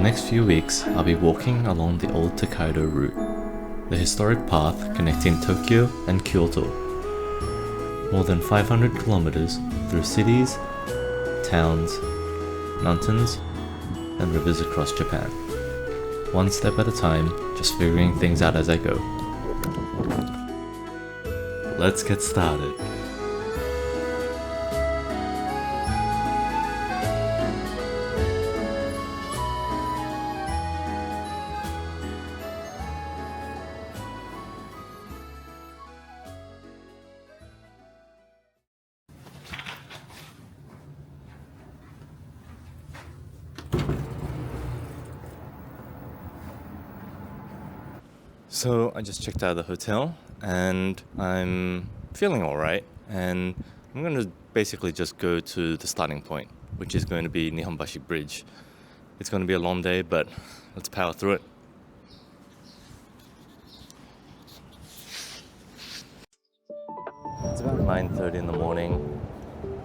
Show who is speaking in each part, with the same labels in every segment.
Speaker 1: next few weeks, I'll be walking along the old Tokaido route, the historic path connecting Tokyo and Kyoto. More than 500 kilometers through cities, towns, mountains, and rivers across Japan. One step at a time, just figuring things out as I go. Let's get started. So I just checked out of the hotel and I'm feeling alright, and I'm going to basically just go to the starting point, which is going to be Nihonbashi Bridge. It's going to be a long day, but let's power through it. It's about 9:30 in the morning.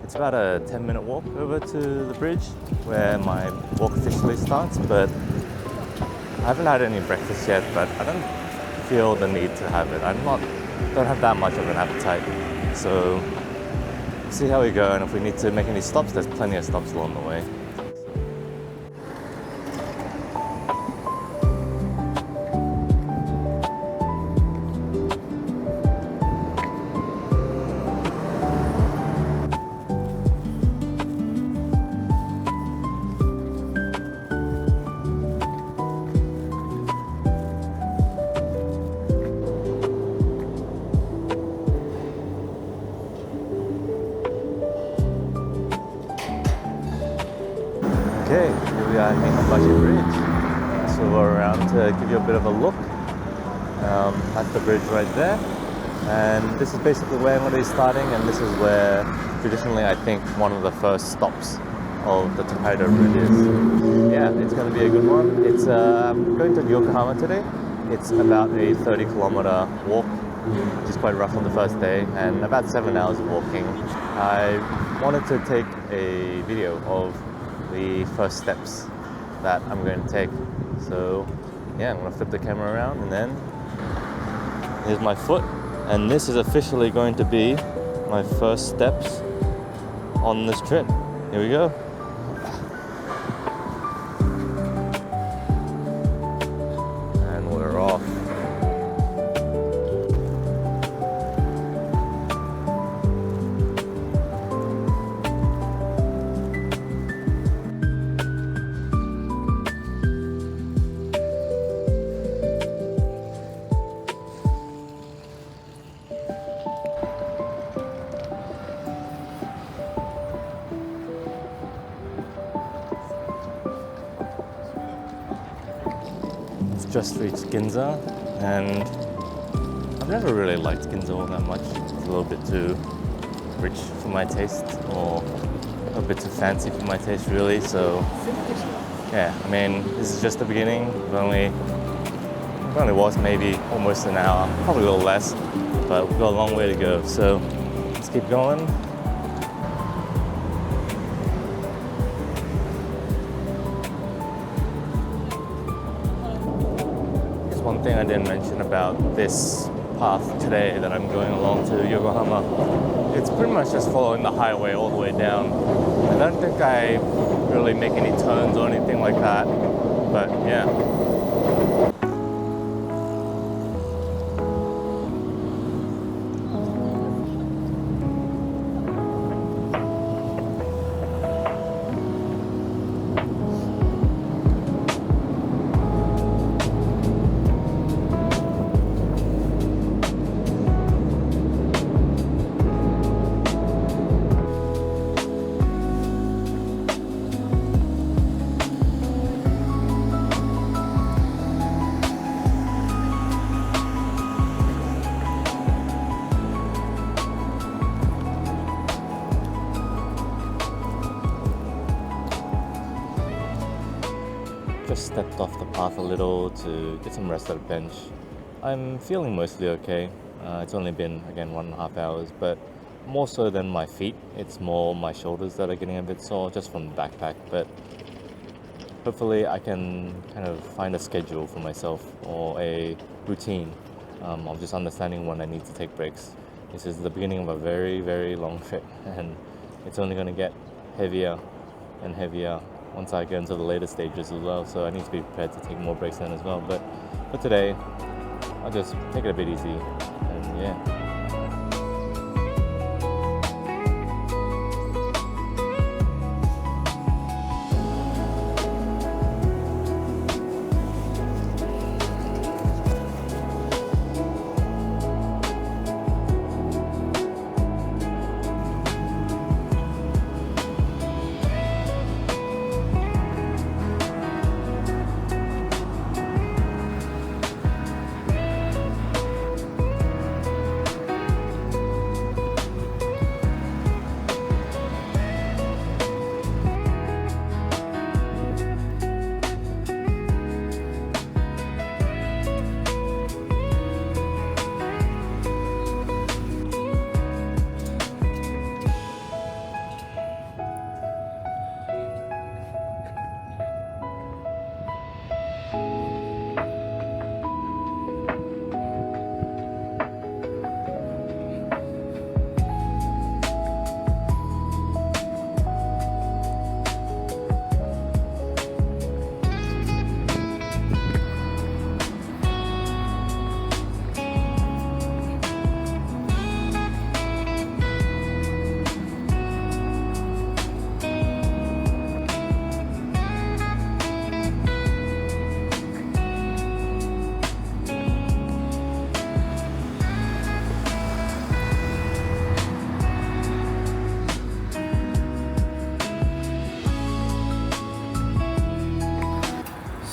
Speaker 1: It's about a 10-minute walk over to the bridge where my walk officially starts, but I haven't had any breakfast yet, but I don't feel the need to have it. Don't have that much of an appetite. So see how we go, and if we need to make any stops, there's plenty of stops along the way. Okay, here we are at Nihonbashi Bridge. So we're around to give you a bit of a look at the bridge right there. And this is basically where I'm going to be starting, and this is where traditionally I think one of the first stops of the Tokaido route is. Yeah, it's going to be a good one. It's going to Yokohama today. It's about a 30-kilometer walk, which is quite rough on the first day, and about 7 hours of walking. I wanted to take a video of the first steps that I'm going to take. So yeah, I'm going to flip the camera around, and then here's my foot, and this is officially going to be my first steps on this trip. Here we go. And we're off. Just reached Ginza, and I've never really liked Ginza all that much. It's a little bit too rich for my taste, or a little bit too fancy for my taste, really. So yeah, I mean, this is just the beginning. We've only walked maybe almost an hour, probably a little less, but we've got a long way to go. So let's keep going. One thing I didn't mention about this path today that I'm going along to Yokohama, it's pretty much just following the highway all the way down. I don't think I really make any turns or anything like that, but yeah. Just stepped off the path a little to get some rest at a bench. I'm feeling mostly okay. It's only been, again, 1.5 hours, but more so than my feet. It's more my shoulders that are getting a bit sore just from the backpack. But hopefully I can kind of find a schedule for myself or a routine of just understanding when I need to take breaks. This is the beginning of a very, very long trip, and it's only going to get heavier and heavier once I get into the later stages as well. So I need to be prepared to take more breaks then as well. But for today, I'll just take it a bit easy, and yeah.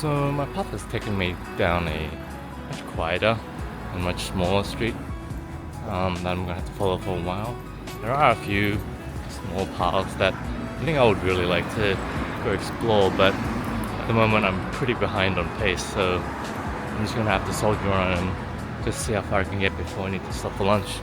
Speaker 1: So my path has taken me down a much quieter and much smaller street that I'm going to have to follow for a while. There are a few small paths that I think I would really like to go explore, but at the moment I'm pretty behind on pace, so I'm just going to have to soldier on and just see how far I can get before I need to stop for lunch.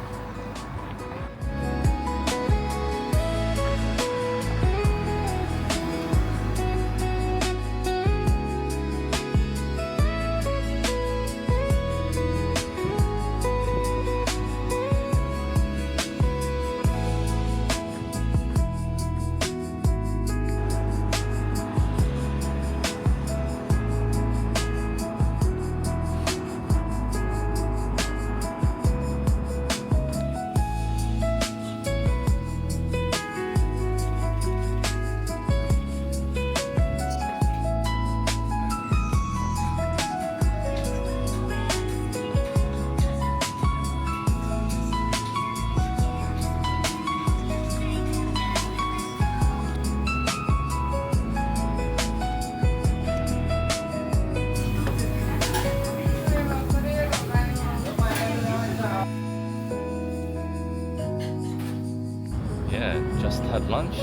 Speaker 1: Just had lunch,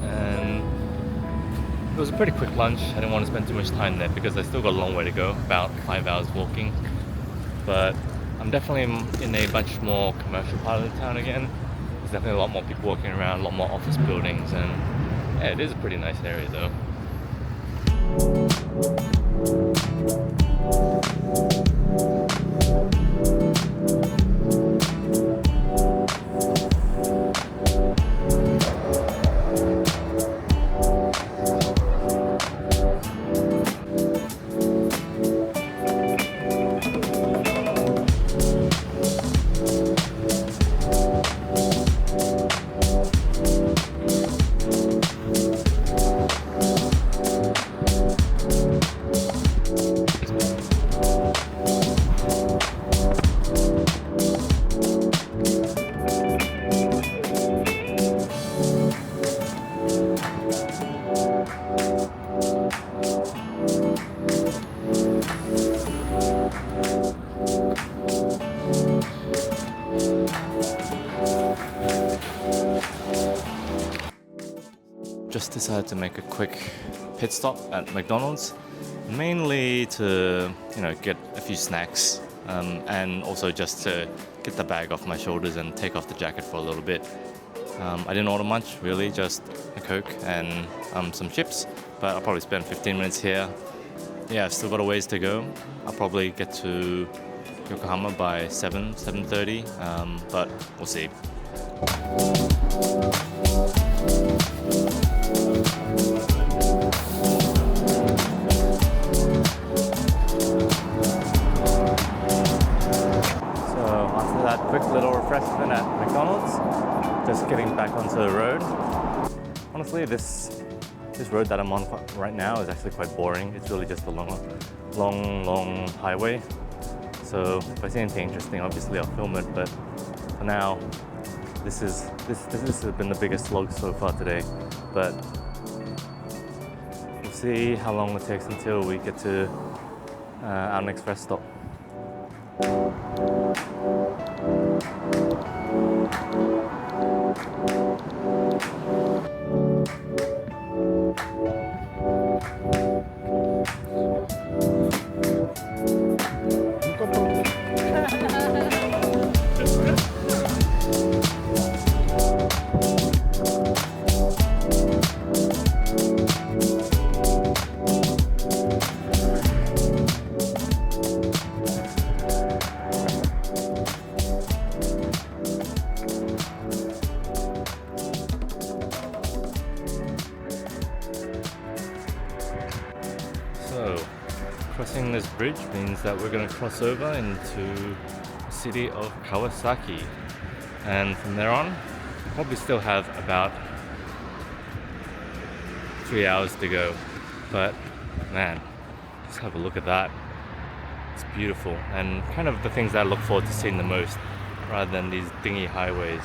Speaker 1: and it was a pretty quick lunch. I didn't want to spend too much time there because I still got a long way to go, about 5 hours walking. But I'm definitely in a much more commercial part of the town again. There's definitely a lot more people walking around, a lot more office buildings, and yeah, it is a pretty nice area though. Just decided to make a quick pit stop at McDonald's, mainly to get a few snacks and also just to get the bag off my shoulders and take off the jacket for a little bit. I didn't order much really, just a Coke and some chips, but I'll probably spend 15 minutes here. Yeah, I've still got a ways to go. I'll probably get to Yokohama by 7:30, but we'll see. That quick little refreshment at McDonald's, just getting back onto the road. Honestly, this road that I'm on right now is actually quite boring. It's really just a long highway. So if I see anything interesting, obviously I'll film it. But for now, this has been the biggest slog so far today. But we'll see how long it takes until we get to our next rest stop. So, crossing this bridge means that we're going to cross over into the city of Kawasaki, and from there on, we'll probably still have about 3 hours to go. But man, just have a look at that. It's beautiful, and kind of the things that I look forward to seeing the most, rather than these dingy highways.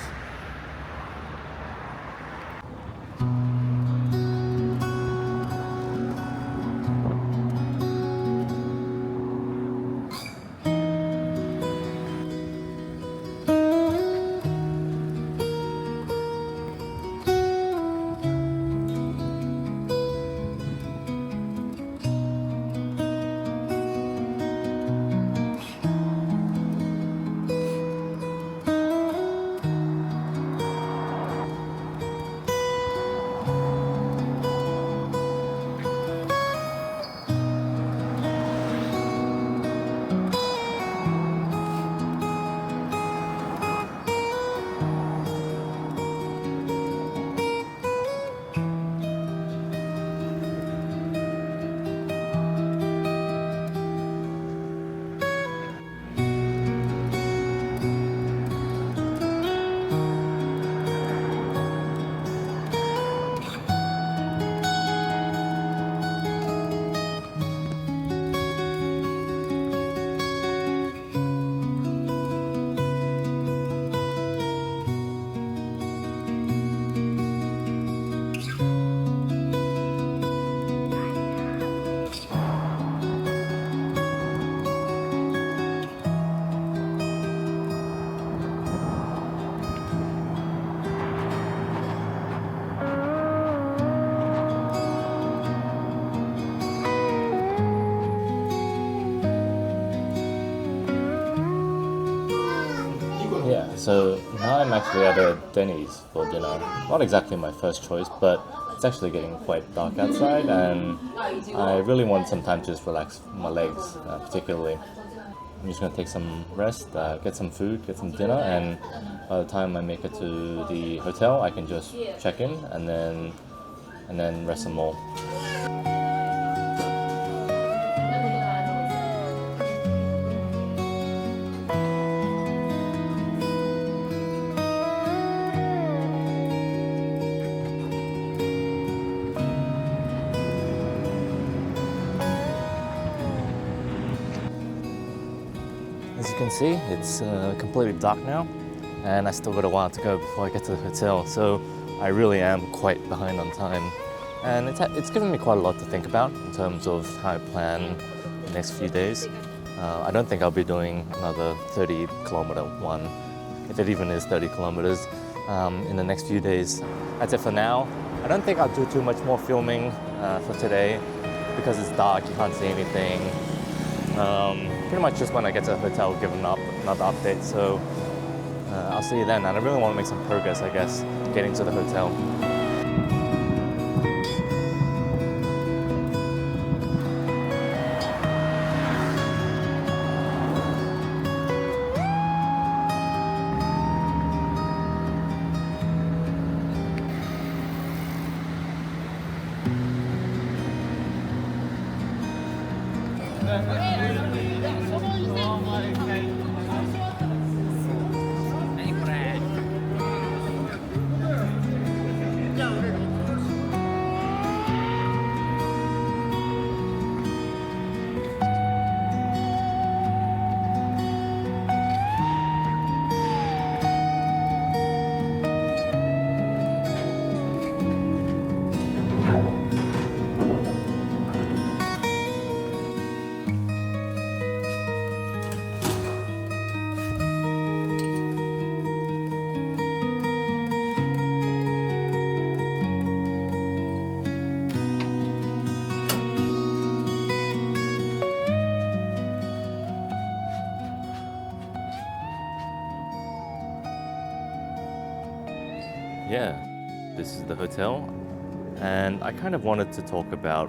Speaker 1: Yeah, so now I'm actually at a Denny's for dinner. Not exactly my first choice, but it's actually getting quite dark outside, and I really want some time to just relax my legs, particularly. I'm just gonna take some rest, get some food, get some dinner, and by the time I make it to the hotel, I can just check in and then rest some more. As you can see, it's completely dark now, and I still got a while to go before I get to the hotel, so I really am quite behind on time. And it's given me quite a lot to think about in terms of how I plan the next few days. I don't think I'll be doing another 30-kilometer one, if it even is 30 kilometers, in the next few days. That's it for now. I don't think I'll do too much more filming for today, because it's dark, you can't see anything. Pretty much just when I get to the hotel, give another update. So I'll see you then. And I really want to make some progress, I guess, getting to the hotel. Yeah, this is the hotel, and I kind of wanted to talk about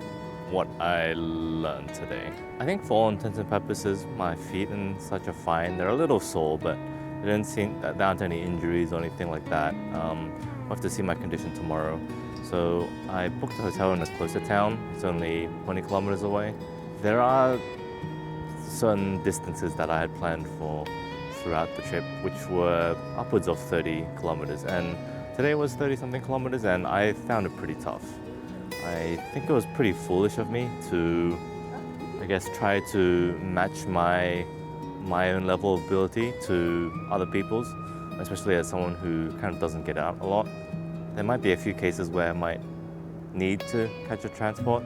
Speaker 1: what I learned today. I think for all intents and purposes, my feet and such are fine. They're a little sore, but they didn't seem that there aren't any injuries or anything like that. I'll have to see my condition tomorrow. So I booked a hotel in a closer town. It's only 20 kilometers away. There are certain distances that I had planned for throughout the trip, which were upwards of 30 kilometers. And today was 30 something kilometers, and I found it pretty tough. I think it was pretty foolish of me to, I guess, try to match my own level of ability to other people's, especially as someone who kind of doesn't get out a lot. There might be a few cases where I might need to catch a transport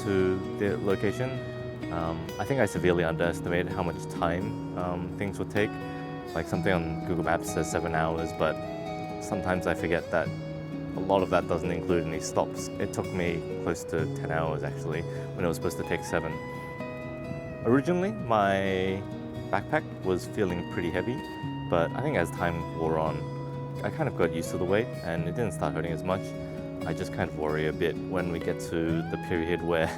Speaker 1: to the location. I think I severely underestimated how much time things would take. Like something on Google Maps says 7 hours, but sometimes I forget that a lot of that doesn't include any stops. It took me close to 10 hours actually, when it was supposed to take 7. Originally, my backpack was feeling pretty heavy, but I think as time wore on, I kind of got used to the weight and it didn't start hurting as much. I just kind of worry a bit when we get to the period where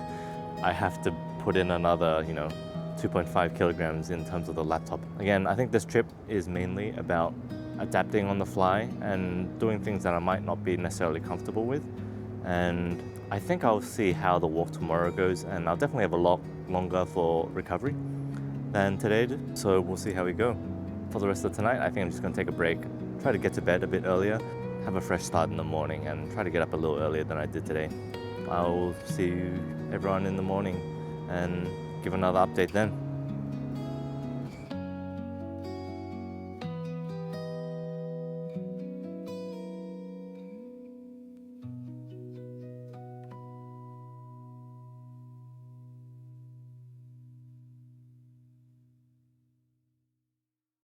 Speaker 1: I have to put in another, 2.5 kilograms in terms of the laptop. Again, I think this trip is mainly about adapting on the fly and doing things that I might not be necessarily comfortable with. And I think I'll see how the walk tomorrow goes, and I'll definitely have a lot longer for recovery than today did. So we'll see how we go. For the rest of tonight, I think I'm just gonna take a break, try to get to bed a bit earlier, have a fresh start in the morning, and try to get up a little earlier than I did today. I'll see everyone in the morning and give another update then.